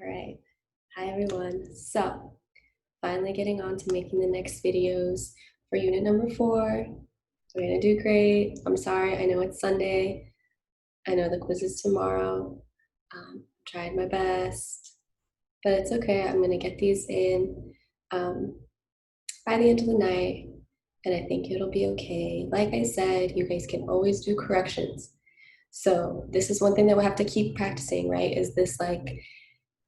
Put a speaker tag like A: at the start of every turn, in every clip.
A: All right. Hi, everyone. So, finally getting on to making the next videos for unit number 4. We're going to do great. I'm sorry. I know it's Sunday. I know the quiz is tomorrow. Tried my best, but it's okay. I'm going to get these in by the end of the night, and I think it'll be okay. Like I said, you guys can always do corrections. So, this is one thing that we'll have to keep practicing, right? Is this like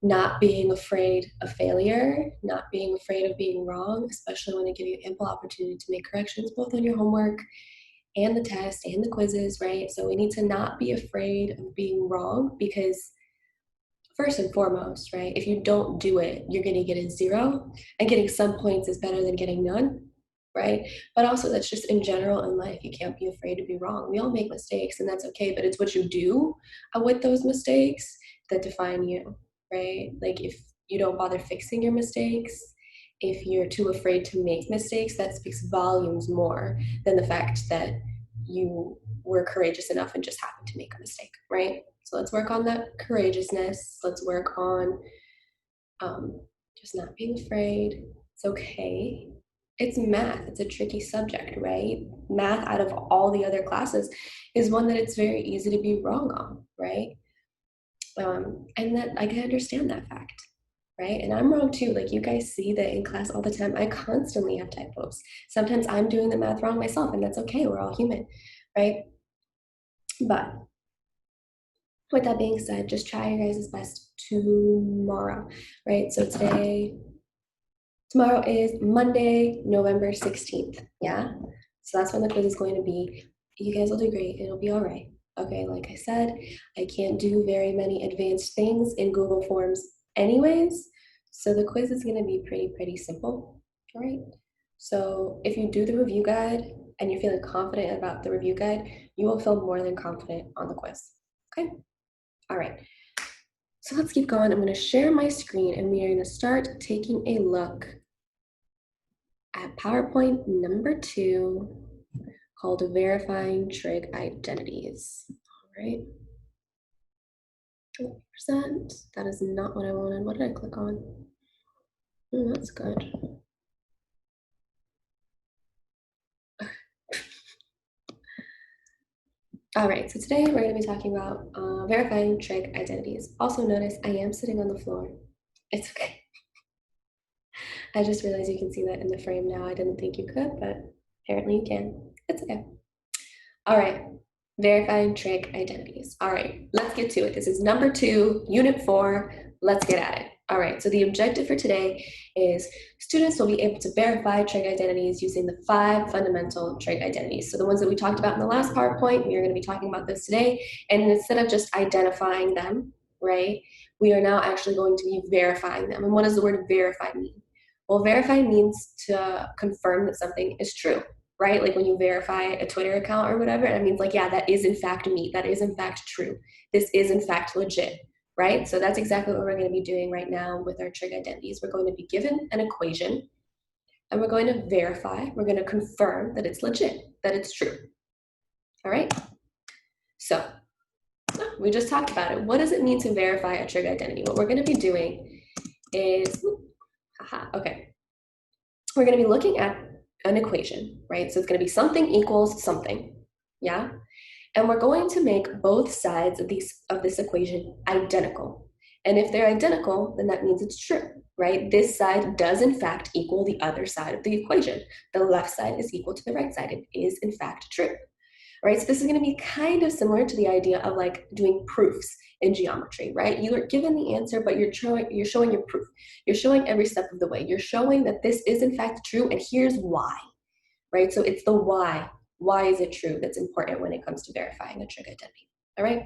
A: not being afraid of failure, not being afraid of being wrong, especially when I give you ample opportunity to make corrections both on your homework and the test and the quizzes, right? So we need to not be afraid of being wrong because first and foremost, right, if you don't do it, you're going to get a 0, and getting some points is better than getting none, right? But also that's just in general in life. You can't be afraid to be wrong. We all make mistakes and that's okay, but it's what you do with those mistakes that define you, right? Like if you don't bother fixing your mistakes, if you're too afraid to make mistakes, that speaks volumes more than the fact that you were courageous enough and just happened to make a mistake, right? So let's work on that courageousness. Let's work on just not being afraid. It's okay. It's math. It's a tricky subject, right? Math, out of all the other classes, is one that it's very easy to be wrong on, right? And that I can understand that fact, right? And I'm wrong too. Like you guys see that in class all the time. I constantly have typos. Sometimes I'm doing the math wrong myself, and that's okay. We're all human, right? But with that being said, just try your guys' best tomorrow, right? So tomorrow is Monday, November 16th, yeah? So that's when the quiz is going to be. You guys will do great. It'll be all right. Okay, like I said, I can't do very many advanced things in Google Forms anyways, so the quiz is going to be pretty simple, all right? So if you do the review guide and you're feeling confident about the review guide, you will feel more than confident on the quiz, okay? All right, so let's keep going. I'm going to share my screen and we are going to start taking a look at PowerPoint number 2 called Verifying Trig Identities. All right. 20%. That is not what I wanted. What did I click on? Oh, that's good. All right, so today we're going to be talking about verifying trig identities. Also notice I am sitting on the floor. It's okay. I just realized you can see that in the frame now. I didn't think you could, but apparently you can. It's okay. All right, verifying trig identities. All right, let's get to it. This is number 2, unit 4. Let's get at it. All right, so the objective for today is students will be able to verify trig identities using the 5 fundamental trig identities. So the ones that we talked about in the last PowerPoint, we are going to be talking about this today. And instead of just identifying them, right, we are now actually going to be verifying them. And what does the word verify mean? Well, verify means to confirm that something is true, right? Like when you verify a Twitter account or whatever, it means like, yeah, that is in fact me. That is in fact true. This is in fact legit, right? So that's exactly what we're going to be doing right now with our trig identities. We're going to be given an equation and we're going to verify, we're going to confirm that it's legit, that it's true. All right? So we just talked about it. What does it mean to verify a trig identity? What we're going to be doing is, okay. We're going to be looking at an equation, right? So it's going to be something equals something, yeah? And we're going to make both sides of this equation identical. And if they're identical, then that means it's true, right? This side does in fact equal the other side of the equation. The left side is equal to the right side. It is in fact true, right? So this is going to be kind of similar to the idea of like doing proofs in geometry, right? You are given the answer, but you're showing your proof. You're showing every step of the way. You're showing that this is in fact true, and here's why, right? So it's the why. Why is it true that's important when it comes to verifying a trig identity, all right?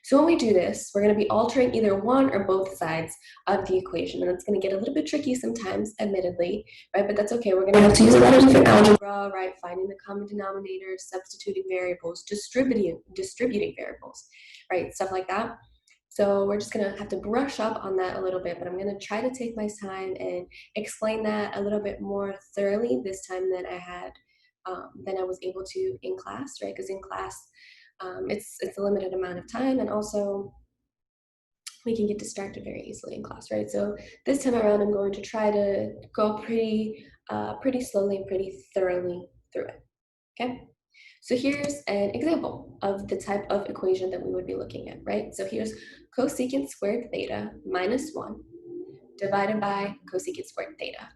A: So when we do this, we're going to be altering either one or both sides of the equation, and it's going to get a little bit tricky sometimes, admittedly, right? But that's okay. We're going to have to use a lot of different algebra, right? Finding the common denominator, substituting variables, distributing variables, right? Stuff like that. So we're just gonna have to brush up on that a little bit, but I'm gonna try to take my time and explain that a little bit more thoroughly this time than I was able to in class, right? Because in class, it's a limited amount of time, and also we can get distracted very easily in class, right? So this time around, I'm going to try to go pretty slowly and pretty thoroughly through it, okay? So here's an example of the type of equation that we would be looking at, right? So here's cosecant squared theta minus 1 divided by cosecant squared theta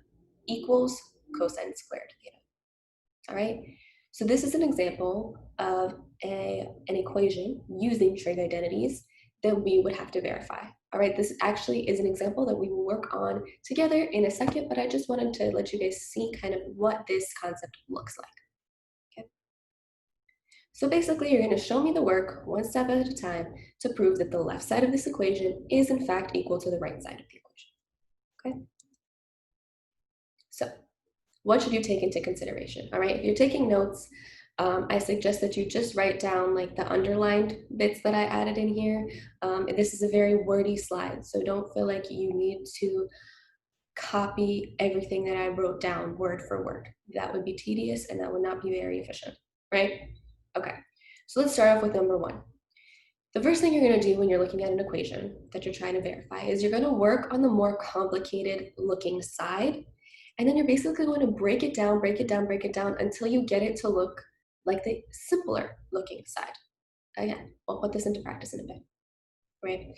A: equals cosine squared theta, all right? So this is an example of an equation using trig identities that we would have to verify. All right, this actually is an example that we will work on together in a second, but I just wanted to let you guys see kind of what this concept looks like. Okay. So basically, you're going to show me the work one step at a time to prove that the left side of this equation is in fact equal to the right side of the equation. Okay. So what should you take into consideration? All right, if you're taking notes, I suggest that you just write down like the underlined bits that I added in here. This is a very wordy slide, so don't feel like you need to copy everything that I wrote down word for word. That would be tedious and that would not be very efficient, right? Okay, so let's start off with number 1. The first thing you're going to do when you're looking at an equation that you're trying to verify is you're going to work on the more complicated looking side. And then you're basically going to break it down, break it down, break it down until you get it to look like the simpler looking side. Again, we'll put this into practice in a bit, right?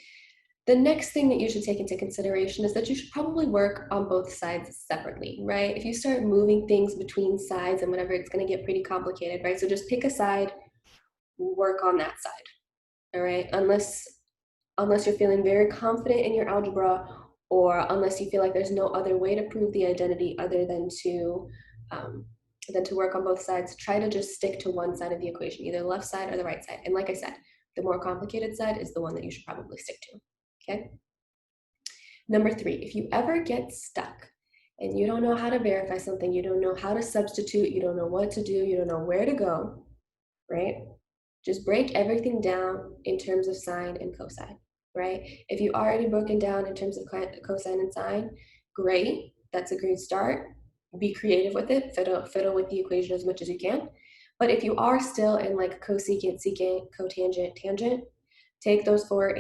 A: The next thing that you should take into consideration is that you should probably work on both sides separately, right? If you start moving things between sides and whatever, it's going to get pretty complicated, right? So just pick a side, work on that side, all right? Unless you're feeling very confident in your algebra, or unless you feel like there's no other way to prove the identity other than to work on both sides, try to just stick to one side of the equation, either the left side or the right side. And like I said, the more complicated side is the one that you should probably stick to, okay? Number 3, if you ever get stuck and you don't know how to verify something, you don't know how to substitute, you don't know what to do, you don't know where to go, right? Just break everything down in terms of sine and cosine, right? If you already broken down in terms of cosine and sine, great. That's a great start. Be creative with it. Fiddle with the equation as much as you can. But if you are still in like cosecant, secant, cotangent, tangent, take those 4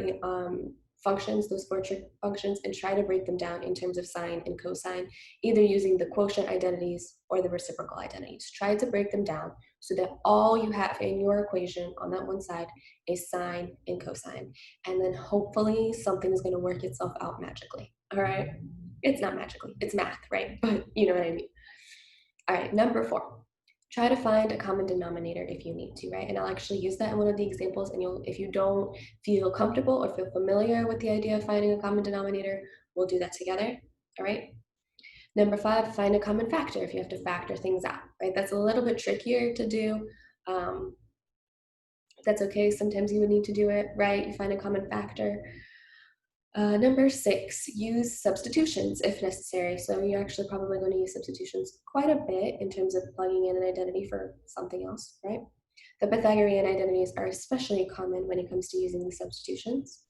A: functions, those 4 trig functions, and try to break them down in terms of sine and cosine, either using the quotient identities or the reciprocal identities. Try to break them down so that all you have in your equation on that one side is sine and cosine. And then hopefully something is going to work itself out magically. All right. It's not magically, it's math, right? But you know what I mean. All right, number 4. Try to find a common denominator if you need to, right? And I'll actually use that in one of the examples. And if you don't feel comfortable or feel familiar with the idea of finding a common denominator, we'll do that together. All right. Number 5, find a common factor if you have to factor things out, right? That's a little bit trickier to do. That's okay. Sometimes you would need to do it, right? You find a common factor. Number 6, use substitutions if necessary. So you're actually probably going to use substitutions quite a bit in terms of plugging in an identity for something else, right? The Pythagorean identities are especially common when it comes to using the substitutions.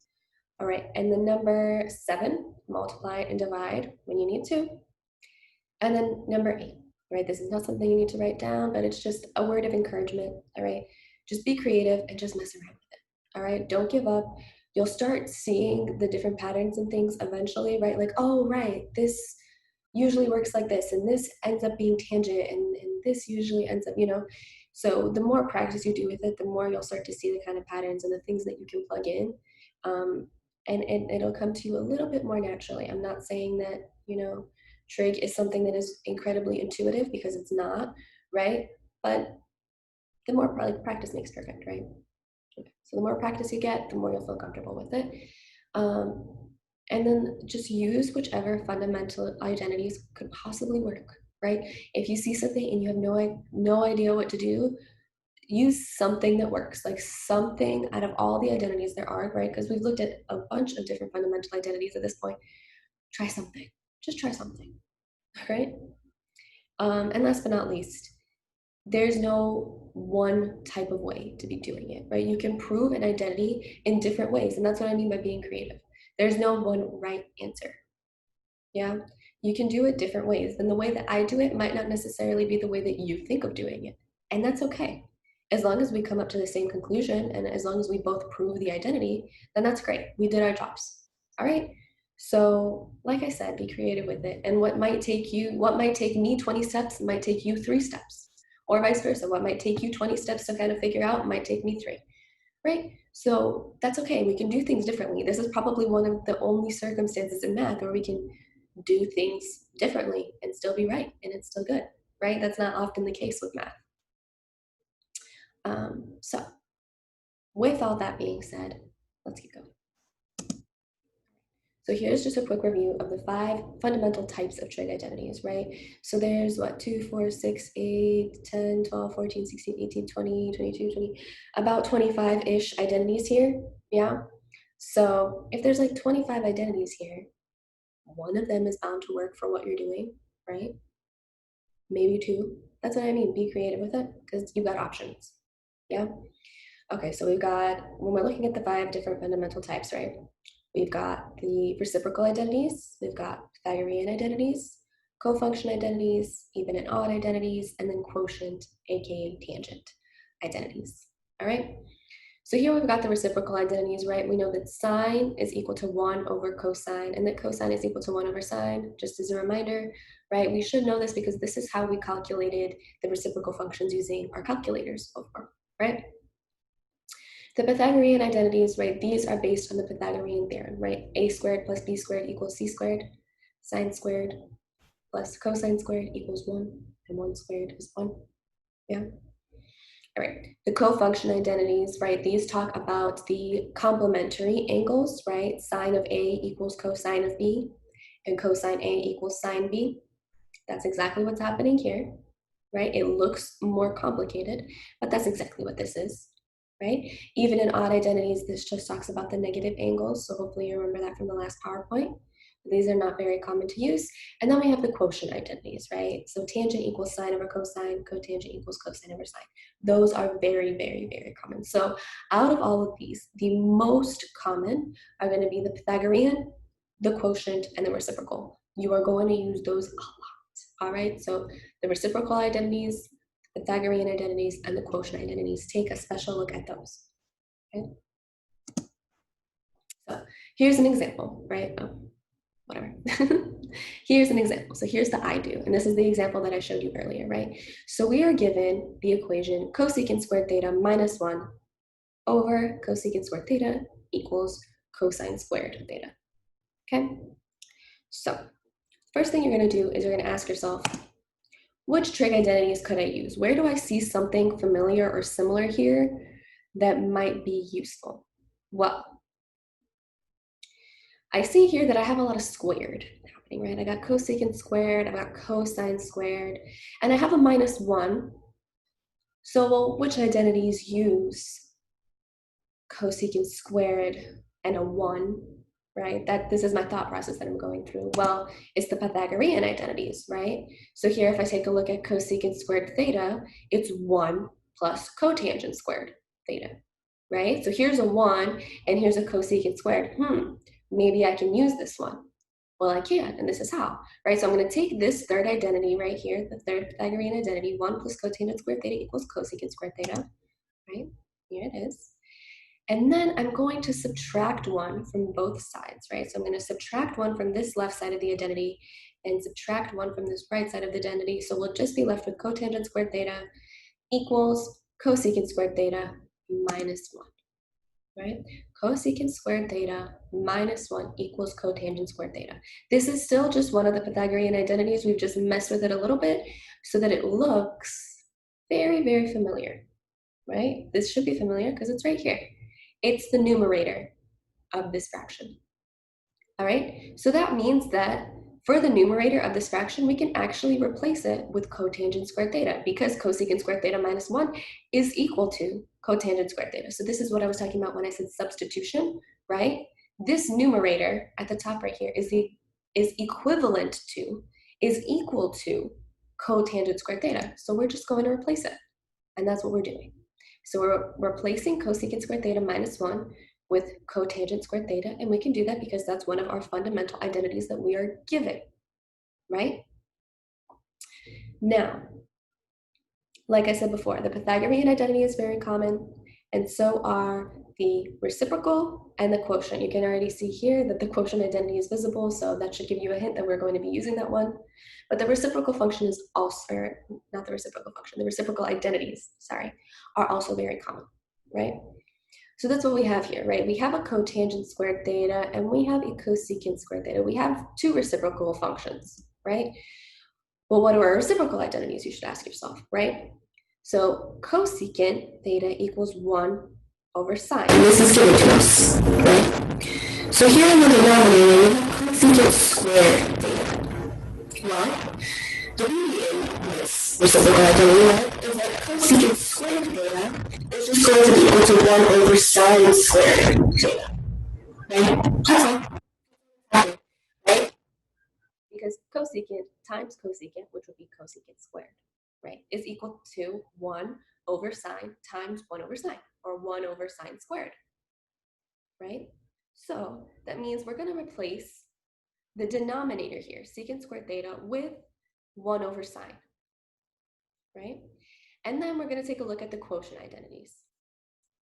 A: All right, and then number 7, multiply and divide when you need to. And then number 8, right? This is not something you need to write down, but it's just a word of encouragement, all right? Just be creative and just mess around with it, all right? Don't give up. You'll start seeing the different patterns and things eventually, right? Like, oh, right, this usually works like this, and this ends up being tangent, and this usually ends up, So the more practice you do with it, the more you'll start to see the kind of patterns and the things that you can plug in. And it'll come to you a little bit more naturally. I'm not saying that, trig is something that is incredibly intuitive, because it's not, right? But the more practice makes perfect, right? Okay. So the more practice you get, the more you'll feel comfortable with it. And then just use whichever fundamental identities could possibly work, right? If you see something and you have no idea what to do, use something that works, like something out of all the identities there are, right? Because we've looked at a bunch of different fundamental identities at this point. Try something. Just try something, right? And last but not least, there's no one type of way to be doing it, right? You can prove an identity in different ways, and that's what I mean by being creative. There's no one right answer. Yeah, you can do it different ways, and the way that I do it might not necessarily be the way that you think of doing it, and that's okay. As long as we come up to the same conclusion, and as long as we both prove the identity, then that's great. We did our jobs. All right. So, like I said, be creative with it. And what might take me 20 steps might take you 3 steps, or vice versa. What might take you 20 steps to kind of figure out might take me 3, right? So that's okay. We can do things differently. This is probably one of the only circumstances in math where we can do things differently and still be right and it's still good, right? That's not often the case with math. So, with all that being said, let's keep going. So here's just a quick review of the 5 fundamental types of trig identities, right? So there's what, 2, 4, 6, 8, 10, 12, 14, 16, 18, 20, 22, 20, about 25-ish identities here, yeah? So if there's like 25 identities here, one of them is bound to work for what you're doing, right? Maybe 2. That's what I mean, be creative with it, because you've got options, yeah? Okay, so we've got, when we're looking at the 5 different fundamental types, right? We've got the reciprocal identities, we've got Pythagorean identities, co-function identities, even and odd identities, and then quotient, aka tangent identities, all right? So here we've got the reciprocal identities, right? We know that sine is equal to 1 over cosine, and that cosine is equal to 1 over sine, just as a reminder, right? We should know this because this is how we calculated the reciprocal functions using our calculators before, right? The Pythagorean identities, right, these are based on the Pythagorean theorem, right? A squared plus b squared equals c squared, sine squared plus cosine squared equals 1, and 1 squared is 1, yeah? All right, the co-function identities, right, these talk about the complementary angles, right? Sine of A equals cosine of B, and cosine A equals sine B. That's exactly what's happening here, right? It looks more complicated, but that's exactly what this is, right? Even in odd identities, this just talks about the negative angles. So hopefully you remember that from the last PowerPoint. These are not very common to use. And then we have the quotient identities, right? So tangent equals sine over cosine, cotangent equals cosine over sine. Those are very, very, very common. So out of all of these, the most common are going to be the Pythagorean, the quotient, and the reciprocal. You are going to use those a lot, all right? So the reciprocal identities, Pythagorean identities, and the quotient identities. Take a special look at those. Okay? So here's an example, right? Oh, whatever. Here's an example. So here's the I do, and this is the example that I showed you earlier, right? So we are given the equation cosecant squared theta minus 1 over cosecant squared theta equals cosine squared theta. Okay? So first thing you're going to do is you're going to ask yourself, which trig identities could I use? Where do I see something familiar or similar here that might be useful? Well, I see here that I have a lot of squared happening, right? I got cosecant squared, I've got cosine squared, and I have a minus 1. So, well, which identities use cosecant squared and a 1, right? This is my thought process that I'm going through. Well, it's the Pythagorean identities, right? So here, if I take a look at cosecant squared theta, it's 1 plus cotangent squared theta, right? So here's a 1, and here's a cosecant squared. Maybe I can use this one. Well, I can, and this is how, right? So I'm going to take this third identity right here, the third Pythagorean identity, 1 plus cotangent squared theta equals cosecant squared theta, right? Here it is. And then I'm going to subtract 1 from both sides, right? So I'm going to subtract 1 from this left side of the identity and subtract 1 from this right side of the identity. So we'll just be left with cotangent squared theta equals cosecant squared theta minus 1, right? Cosecant squared theta minus 1 equals cotangent squared theta. This is still just one of the Pythagorean identities. We've just messed with it a little bit so that it looks very, very familiar, right? This should be familiar because it's right here. It's the numerator of this fraction. All right, so that means that for the numerator of this fraction, we can actually replace it with cotangent squared theta because cosecant squared theta minus 1 is equal to cotangent squared theta. So this is what I was talking about when I said substitution, right? This numerator at the top right here is equivalent to, is equal to cotangent squared theta. So we're just going to replace it, and that's what we're doing. So we're replacing cosecant squared theta minus 1 with cotangent squared theta, and we can do that because that's one of our fundamental identities that we are given, right? Now, like I said before, the Pythagorean identity is very common. and so are the reciprocal and the quotient. You can already see here that the quotient identity is visible, so that should give you a hint that we're going to be using that one. But the reciprocal function is also, or not the reciprocal function, the reciprocal identities, sorry, are also very common, right? So that's what we have here, right? We have a cotangent squared theta and we have a cosecant squared theta. We have two reciprocal functions, right? Well, what are our reciprocal identities, you should ask yourself, right? So cosecant theta equals 1 over sine. And this is given to us, right? So here in the denominator, we have cosecant squared theta. Well, the beauty in this reciprocal identity, right, is that cosecant squared theta is just going to be equal to 1 over sine squared theta. Right? That's all. Right? Because cosecant times cosecant, which would be cosecant squared, right, is equal to 1 over sine times 1 over sine, or 1 over sine squared, right? So that means we're going to replace the denominator here, secant squared theta, with 1 over sine, right? And then we're going to take a look at the quotient identities,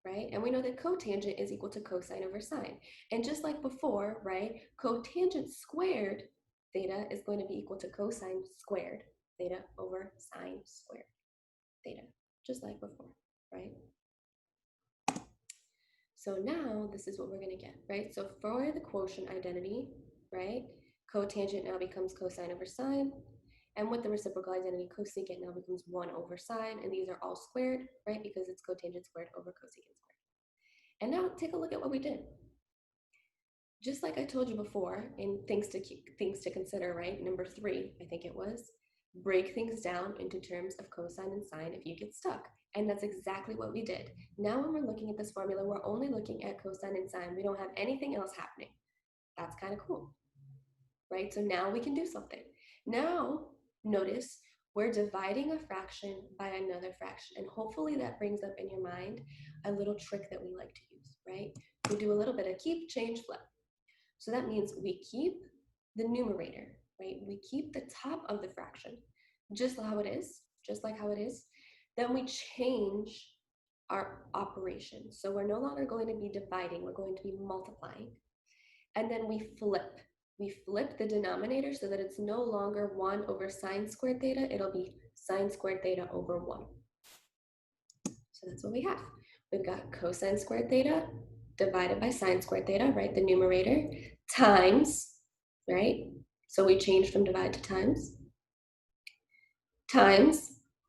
A: right? And we know that cotangent is equal to cosine over sine. And just like before, right, cotangent squared theta is going to be equal to cosine squared theta over sine squared theta, just like before, right? So now this is what we're going to get, right? So for the quotient identity, right, cotangent now becomes cosine over sine. And with the reciprocal identity, cosecant now becomes 1 over sine. And these are all squared, right, because it's cotangent squared over cosecant squared. And now take a look at what we did. Just like I told you before, in things to consider, right? Number 3, I think it was, break things down into terms of cosine and sine if you get stuck. And that's exactly what we did. Now when we're looking at this formula, we're only looking at cosine and sine. We don't have anything else happening. That's kind of cool, right? So now we can do something. Now, notice we're dividing a fraction by another fraction. And hopefully that brings up in your mind a little trick that we like to use, right? We do a little bit of keep, change, flip. So that means we keep the numerator, right? We keep the top of the fraction just how it is, just like how it is. Then we change our operation. So we're no longer going to be dividing, we're going to be multiplying. And then we flip. We flip the denominator so that it's no longer 1 over sine squared theta, it'll be sine squared theta over 1. So that's what we have. We've got cosine squared theta divided by sine squared theta, right, the numerator, times, right, so we changed from divide to times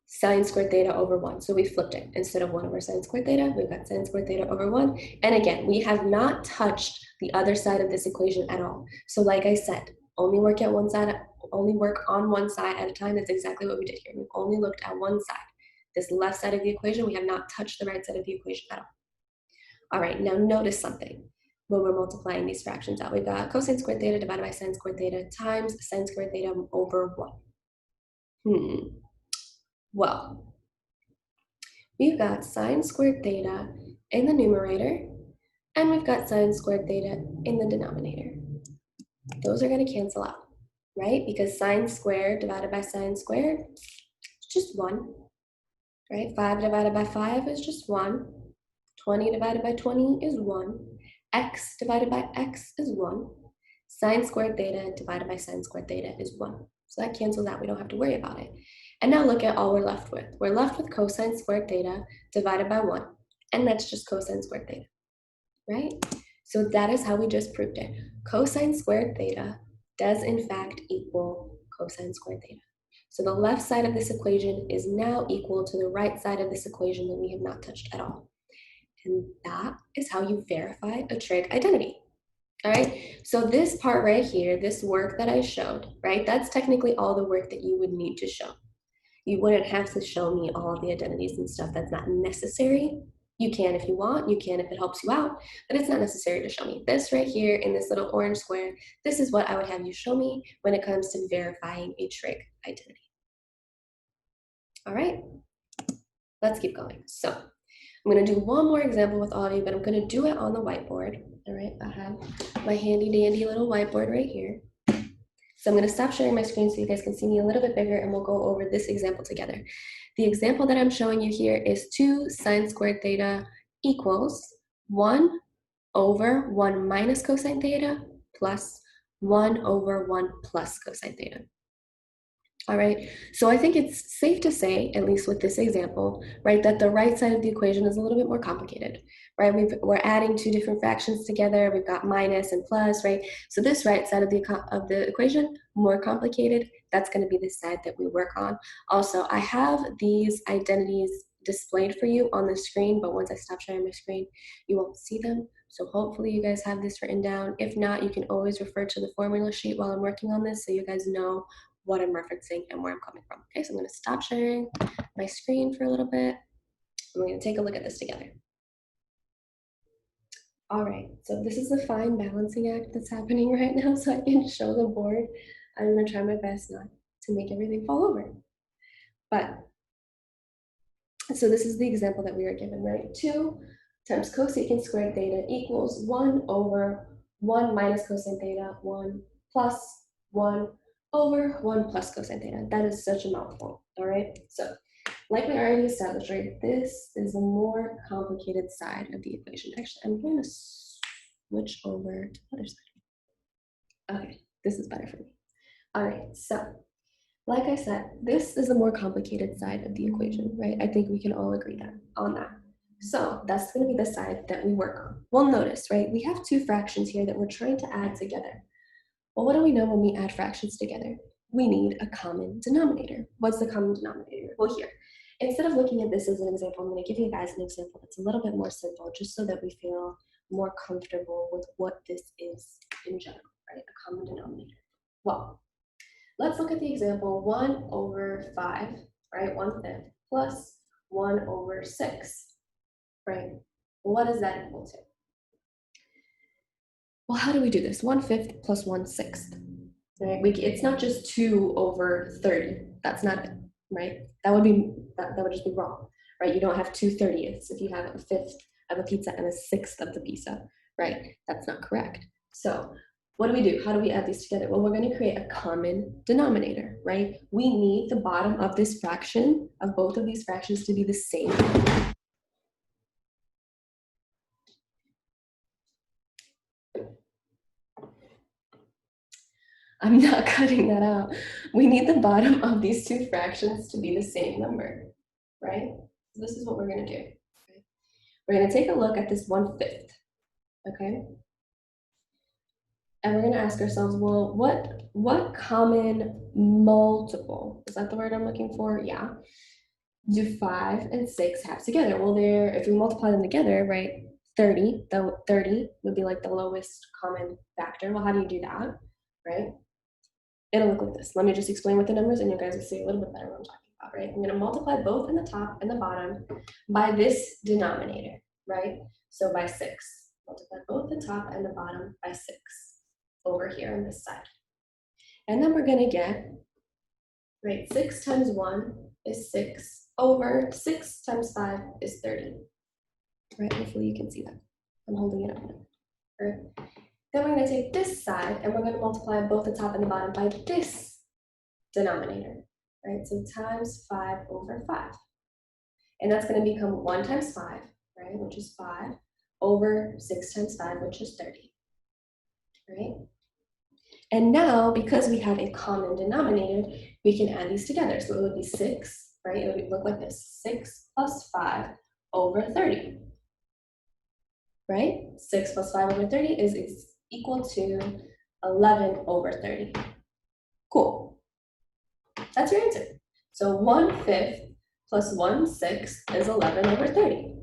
A: sine squared theta over 1. So we flipped it. Instead of 1 over sine squared theta, we've got sine squared theta over 1. And again, we have not touched the other side of this equation at all. So like I said, only work on one side at a time. That's exactly what we did here. We've only looked at one side. This left side of the equation, we have not touched the right side of the equation at all. All right, now notice something. When we're multiplying these fractions out, we've got cosine squared theta divided by sine squared theta times sine squared theta over 1. Well, we've got sine squared theta in the numerator, and we've got sine squared theta in the denominator. Those are going to cancel out, right? Because sine squared divided by sine squared is just 1, right? 5 divided by 5 is just 1. 20 divided by 20 is 1. X divided by x is 1. Sine squared theta divided by sine squared theta is 1. So that cancels out. We don't have to worry about it. And now look at all we're left with. We're left with cosine squared theta divided by 1. And that's just cosine squared theta, right? So that is how we just proved it. Cosine squared theta does in fact equal cosine squared theta. So the left side of this equation is now equal to the right side of this equation that we have not touched at all. And that is how you verify a trig identity. All right, so this part right here, this work that I showed, right, that's technically all the work that you would need to show. You wouldn't have to show me all of the identities and stuff. That's not necessary. You can if you want, you can if it helps you out, but it's not necessary to show me. This right here in this little orange square, this is what I would have you show me when it comes to verifying a trig identity. All right, let's keep going. So I'm going to do one more example with all of you, but I'm going to do it on the whiteboard. All right, I have my handy dandy little whiteboard right here. So I'm going to stop sharing my screen so you guys can see me a little bit bigger, and we'll go over this example together. The example that I'm showing you here is 2 sine squared theta equals 1 over 1 minus cosine theta plus 1 over 1 plus cosine theta. All right, so I think it's safe to say, at least with this example, right, that the right side of the equation is a little bit more complicated, right? We're adding two different fractions together. We've got minus and plus, right? So this right side of the equation, more complicated. That's going to be the side that we work on. Also, I have these identities displayed for you on the screen, but once I stop sharing my screen, you won't see them. So hopefully you guys have this written down. If not, you can always refer to the formula sheet while I'm working on this so you guys know what I'm referencing and where I'm coming from. Okay, so I'm going to stop sharing my screen for a little bit. We're going to take a look at this together. All right, so this is a fine balancing act that's happening right now, so I can show the board. I'm going to try my best not to make everything fall over. But, so this is the example that we were given, right? 2 times cosecant squared theta equals 1 over 1 minus cosine theta, 1 plus 1 over 1 plus cosine theta. That is such a mouthful, all right? So, like we already established, right, this is a more complicated side of the equation. Actually, I'm going to switch over to the other side. Okay, this is better for me. All right, so like I said, this is a more complicated side of the equation, right? I think we can all agree on that. So that's going to be the side that we work on. Well, notice, right, we have two fractions here that we're trying to add together. Well, what do we know when we add fractions together? We need a common denominator. What's the common denominator? Well, here, instead of looking at this as an example, I'm going to give you guys an example that's a little bit more simple, just so that we feel more comfortable with what this is in general, right? A common denominator. Well, let's look at the example 1 over 5, right? 1/5 plus 1 over 6, right? Well, what is that equal to? Well, how do we do this? 1/5 plus 1/6. Right? It's not just 2 over 30. That's not it, right? That would just be wrong, right? You don't have 2/30ths if you have a fifth of a pizza and a sixth of the pizza, right? That's not correct. So what do? How do we add these together? Well, we're going to create a common denominator, right? We need the bottom of this fraction, of both of these fractions, to be the same. I'm not cutting that out. We need the bottom of these two fractions to be the same number, right? So this is what we're going to do. Okay? We're going to take a look at this 1/5, okay? And we're going to ask ourselves, well, what common multiple, is that the word I'm looking for? Yeah. Do 5 and 6 have together? Well, if we multiply them together, right, 30 would be like the lowest common factor. Well, how do you do that, right? It'll look like this. Let me just explain with the numbers and you guys will see a little bit better what I'm talking about, right? I'm going to multiply both in the top and the bottom by this denominator, right? So by 6. Multiply both the top and the bottom by 6 over here on this side. And then we're going to get, right, 6 times 1 is 6 over 6 times 5 is 30. Right, hopefully you can see that. I'm holding it up now. Right? Then we're going to take this side and we're going to multiply both the top and the bottom by this denominator, right? So times 5 over 5. And that's going to become 1 times 5, right, which is 5, over 6 times 5, which is 30, right? And now, because we have a common denominator, we can add these together. So it would be 6, right? It would look like this, 6 plus 5 over 30, right? 6 plus 5 over 30 is equal to 11 over 30. Cool. That's your answer. So 1/5 plus 1/6 is 11 over 30.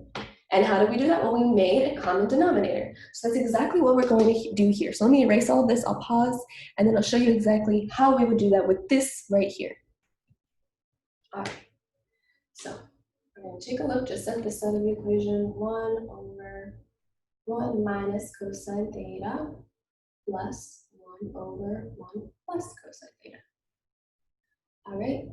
A: And how did we do that? Well, we made a common denominator. So that's exactly what we're going to do here. So let me erase all of this, I'll pause, and then I'll show you exactly how we would do that with this right here. All right, so we're going to take a look just at this side of the equation. 1 over 1 minus cosine theta plus 1 over 1 plus cosine theta. All right,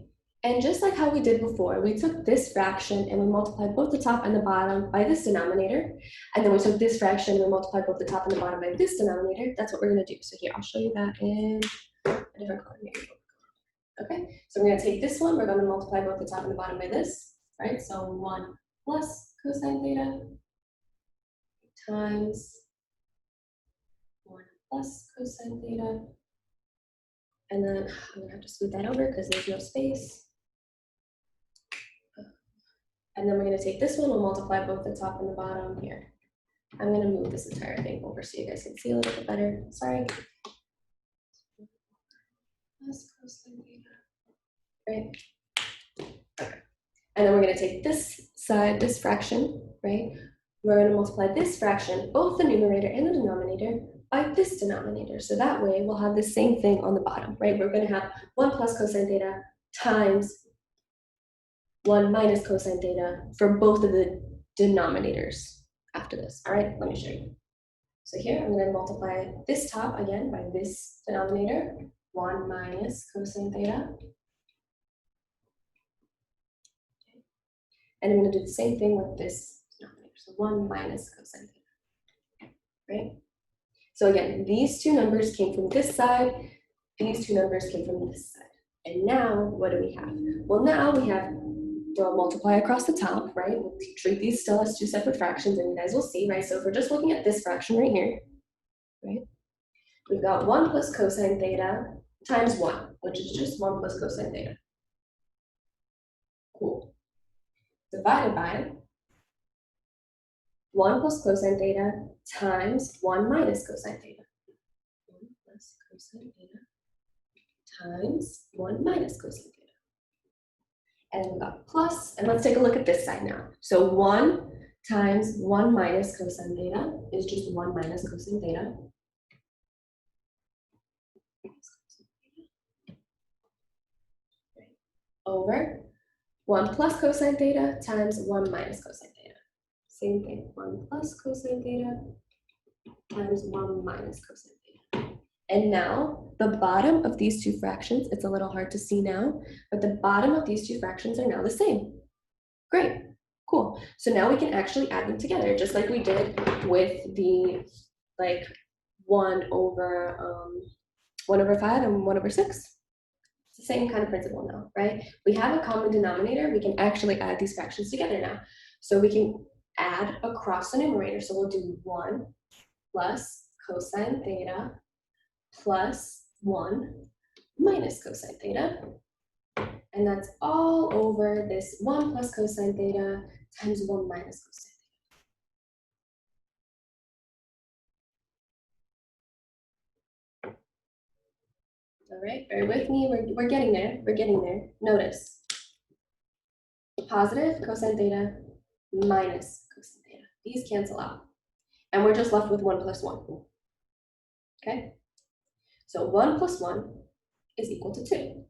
A: and just like how we did before, we took this fraction and we multiplied both the top and the bottom by this denominator, and then we took this fraction and we multiplied both the top and the bottom by this denominator. That's what we're going to do. So here, I'll show you that in a different color. Okay, so we're going to take this one, we're going to multiply both the top and the bottom by this, right? So 1 plus cosine theta times 1 plus cosine theta. And then I'm gonna have to scoot that over because there's no space. And then we're gonna take this one, we'll multiply both the top and the bottom here. I'm gonna move this entire thing over so you guys can see a little bit better. Sorry. Plus cosine theta. Right? Okay. And then we're gonna take this side, this fraction, right? We're gonna multiply this fraction, both the numerator and the denominator, by this denominator. So that way we'll have the same thing on the bottom, right? We're gonna have 1 plus cosine theta times 1 minus cosine theta for both of the denominators after this. All right, let me show you. So here I'm gonna multiply this top again by this denominator, 1 minus cosine theta. And I'm gonna do the same thing with this denominator. So 1 minus cosine theta, right? So again, these two numbers came from this side, these two numbers came from this side. And now, what do we have? Well, now we have the multiply across the top, right? We'll treat these still as two separate fractions, and you guys will see, right? So if we're just looking at this fraction right here, right? We've got 1 plus cosine theta times 1, which is just 1 plus cosine theta. Cool. Divided by 1 plus cosine theta times 1 minus cosine theta. 1 plus cosine theta times 1 minus cosine theta. And we've got plus, and let's take a look at this side now. So 1 times 1 minus cosine theta is just 1 minus cosine theta. Over 1 plus cosine theta times 1 minus cosine theta. Same thing, 1 plus cosine theta times 1 minus cosine theta. And now the bottom of these two fractions, it's a little hard to see now, but the bottom of these two fractions are now the same. Great, cool. So now we can actually add them together, just like we did with the 1 over 5 and 1 over 6. It's the same kind of principle now, right? We have a common denominator, we can actually add these fractions together now. So we can add across the numerator. So we'll do 1 plus cosine theta plus 1 minus cosine theta. And that's all over this 1 plus cosine theta times 1 minus cosine theta. All right, bear with me, we're getting there, we're getting there. Notice, positive cosine theta minus cosine theta. These cancel out. And we're just left with 1 plus 1. Okay? So 1 plus 1 is equal to 2.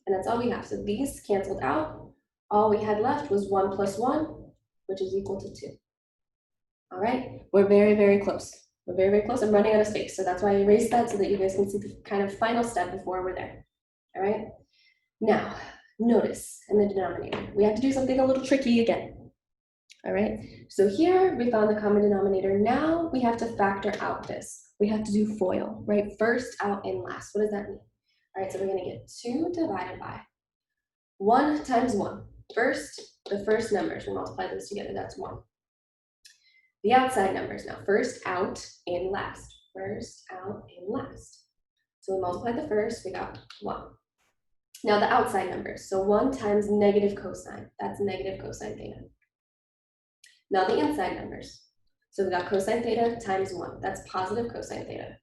A: And that's all we have. So these canceled out. All we had left was 1 plus 1, which is equal to 2. All right? We're very, very close. We're very, very close. I'm running out of space. So that's why I erased that so that you guys can see the kind of final step before we're there. All right? Now, notice in the denominator, we have to do something a little tricky again. All right, so here we found the common denominator. Now we have to factor out this. We have to do FOIL, right? First out and last. What does that mean? All right, so we're gonna get 2 divided by 1 times 1. First, the first numbers, we multiply those together, that's 1. The outside numbers now, first out and last. First out and last. So we multiply the first, we got 1. Now the outside numbers, so 1 times negative cosine, that's negative cosine theta. Now the inside numbers. So we got cosine theta times 1. That's positive cosine theta.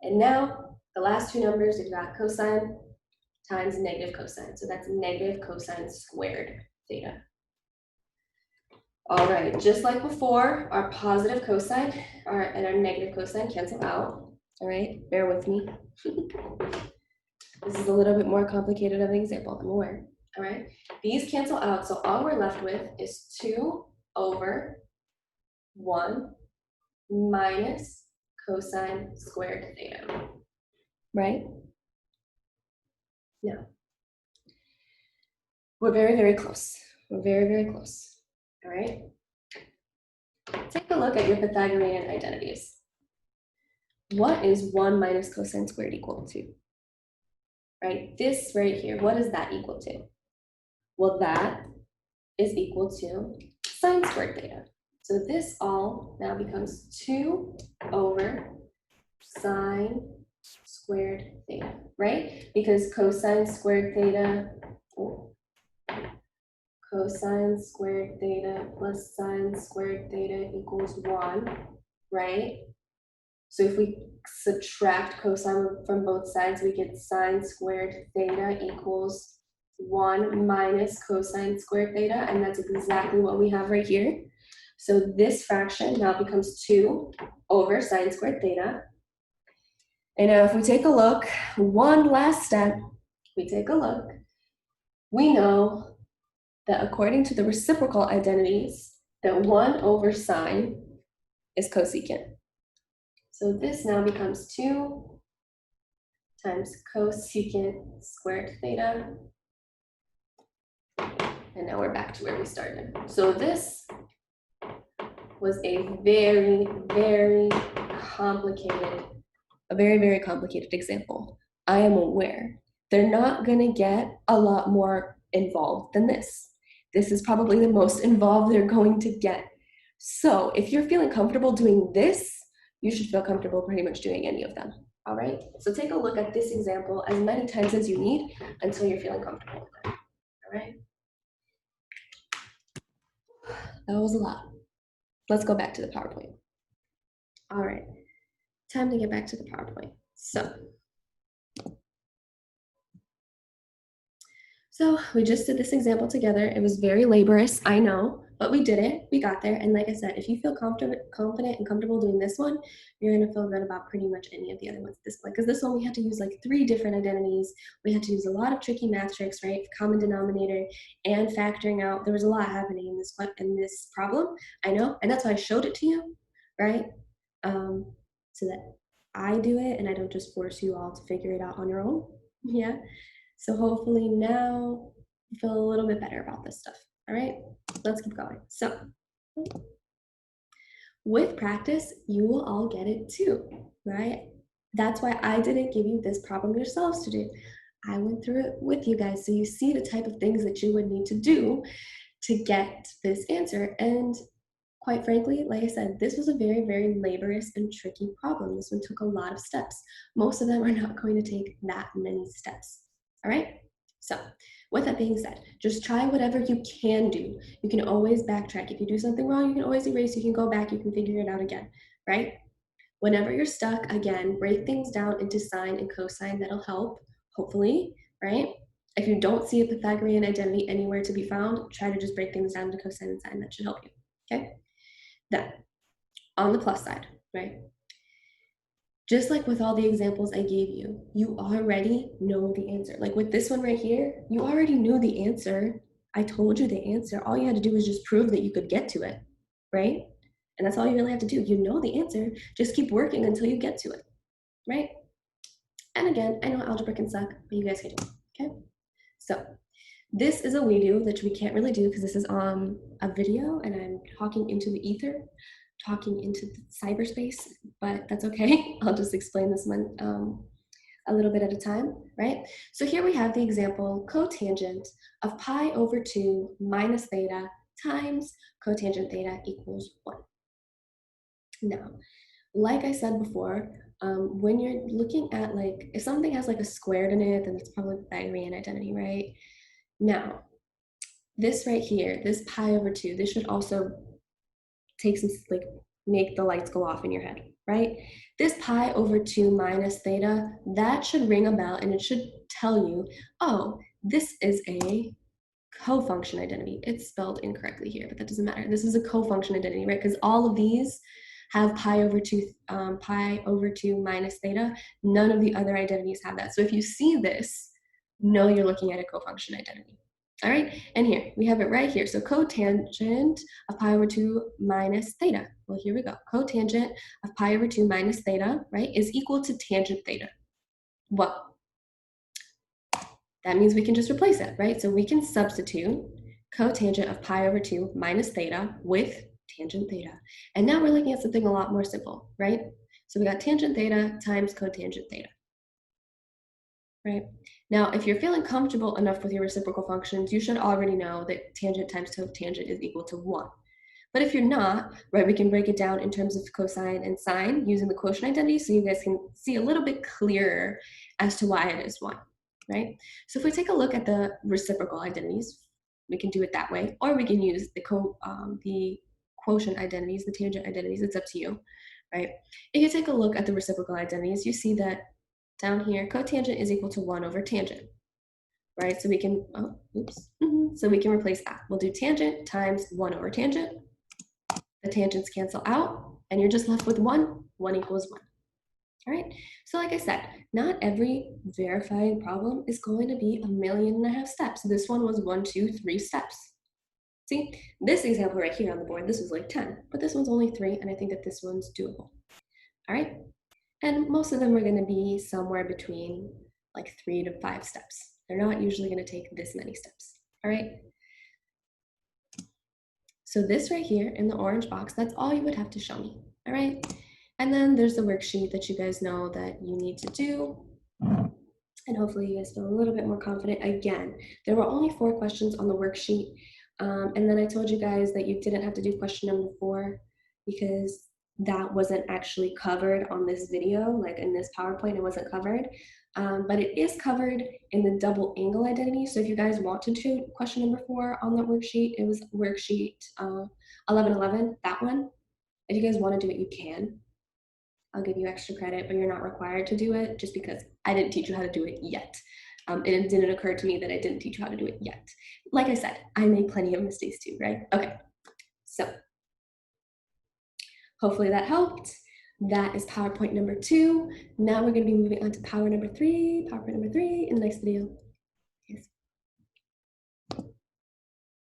A: And now the last two numbers, we've got cosine times negative cosine. So that's negative cosine squared theta. All right, just like before, our positive cosine and our negative cosine cancel out. All right, bear with me. This is a little bit more complicated of an example, I'm aware. All right, these cancel out, so all we're left with is 2 over 1 minus cosine squared theta, right? Now, we're very, very close. We're very, very close, all right? Take a look at your Pythagorean identities. What is 1 minus cosine squared equal to? Right, this right here, what is that equal to? Well, that is equal to sine squared theta. So this all now becomes 2 over sine squared theta, right? Because cosine squared theta, cosine squared theta plus sine squared theta equals 1, right? So if we subtract cosine from both sides, we get sine squared theta equals 1 minus cosine squared theta, and that's exactly what we have right here. So this fraction now becomes 2 over sine squared theta. And now if we take a look, one last step, we take a look, we know that according to the reciprocal identities, that 1 over sine is cosecant. So this now becomes 2 times cosecant squared theta. And now we're back to where we started. So this was a very, very complicated example. I am aware. They're not gonna get a lot more involved than this. This is probably the most involved they're going to get. So if you're feeling comfortable doing this, you should feel comfortable pretty much doing any of them. All right, so take a look at this example as many times as you need until you're feeling comfortable with it. All right, that was a lot. Let's go back to the PowerPoint. All right, time to get back to the PowerPoint. So we just did this example together. It was very laborious, I know, but we did it. We got there. And like I said, if you feel confident and comfortable doing this one, you're going to feel good about pretty much any of the other ones at this point. Because this one, we had to use like 3 different identities. We had to use a lot of tricky math tricks, right? Common denominator and factoring out. There was a lot happening in this problem. I know. And that's why I showed it to you, right? So that I do it and I don't just force you all to figure it out on your own. Yeah. So hopefully now you feel a little bit better about this stuff. All right, let's keep going. So with practice, you will all get it too, right? That's why I didn't give you this problem yourselves to do. I went through it with you guys so you see the type of things that you would need to do to get this answer. And quite frankly, like I said, this was a very, very laborious and tricky problem. This one took a lot of steps. Most of them are not going to take that many steps. All right, so with that being said, just try whatever you can do. You can always backtrack. If you do something wrong, you can always erase, you can go back, you can figure it out again, right? Whenever you're stuck, again, break things down into sine and cosine. That'll help, hopefully, right? If you don't see a Pythagorean identity anywhere to be found, try to just break things down to cosine and sine. That should help you, okay? Then, on the plus side, right? Just like with all the examples I gave you, you already know the answer. Like with this one right here, you already knew the answer. I told you the answer. All you had to do was just prove that you could get to it, right? And that's all you really have to do. You know the answer. Just keep working until you get to it, right? And again, I know algebra can suck, but you guys can do it, okay? So this is a we do that we can't really do because this is a video and I'm talking into the ether, talking into the cyberspace, but that's okay. I'll just explain this one a little bit at a time, right? So here we have the example cotangent of pi over 2 minus theta times cotangent theta equals 1. Now, like I said before, when you're looking at like, if something has like a squared in it, then it's probably Pythagorean identity, right? Now, this right here, this pi over 2, this should also take some, like, make the lights go off in your head, right? This pi over 2 minus theta, that should ring a bell and it should tell you, oh, this is a co-function identity. It's spelled incorrectly here, but that doesn't matter. This is a co-function identity, right? Because all of these have pi over 2 minus theta. None of the other identities have that. So if you see this, know you're looking at a co-function identity. All right, and here, we have it right here. So cotangent of pi over 2 minus theta. Well, here we go. Cotangent of pi over 2 minus theta, right, is equal to tangent theta. Well, that means we can just replace it, right? So we can substitute cotangent of pi over 2 minus theta with tangent theta. And now we're looking at something a lot more simple, right? So we got tangent theta times cotangent theta, right? Now, if you're feeling comfortable enough with your reciprocal functions, you should already know that tangent times cotangent is equal to 1. But if you're not, right, we can break it down in terms of cosine and sine using the quotient identity so you guys can see a little bit clearer as to why it is 1, right? So if we take a look at the reciprocal identities, we can do it that way, or we can use the quotient identities, the tangent identities. It's up to you, right? If you take a look at the reciprocal identities, you see that down here, cotangent is equal to 1 over tangent, right? So we can, so we can replace that. We'll do tangent times 1 over tangent. The tangents cancel out, and you're just left with 1. 1 equals 1. All right, so like I said, not every verifying problem is going to be 1.5 million steps. This one was 1, 2, 3 steps. See, this example right here on the board, this was like 10, but this one's only 3, and I think that this one's doable. All right, and most of them are gonna be somewhere between like 3 to 5 steps. They're not usually gonna take this many steps, all right? So this right here in the orange box, that's all you would have to show me, all right? And then there's the worksheet that you guys know that you need to do. And hopefully you guys feel a little bit more confident. Again, there were only 4 questions on the worksheet. And then I told you guys that you didn't have to do question number 4 because that wasn't actually covered on this video, like in this PowerPoint, it wasn't covered. But it is covered in the double angle identity. So if you guys want to do question number 4 on that worksheet, it was worksheet 1111, that one. If you guys want to do it, you can. I'll give you extra credit, but you're not required to do it just because I didn't teach you how to do it yet. And it didn't occur to me that I didn't teach you how to do it yet. Like I said, I made plenty of mistakes too, right? Okay, so hopefully that helped. That is PowerPoint number 2. Now we're gonna be moving on to PowerPoint number 3 in the next video.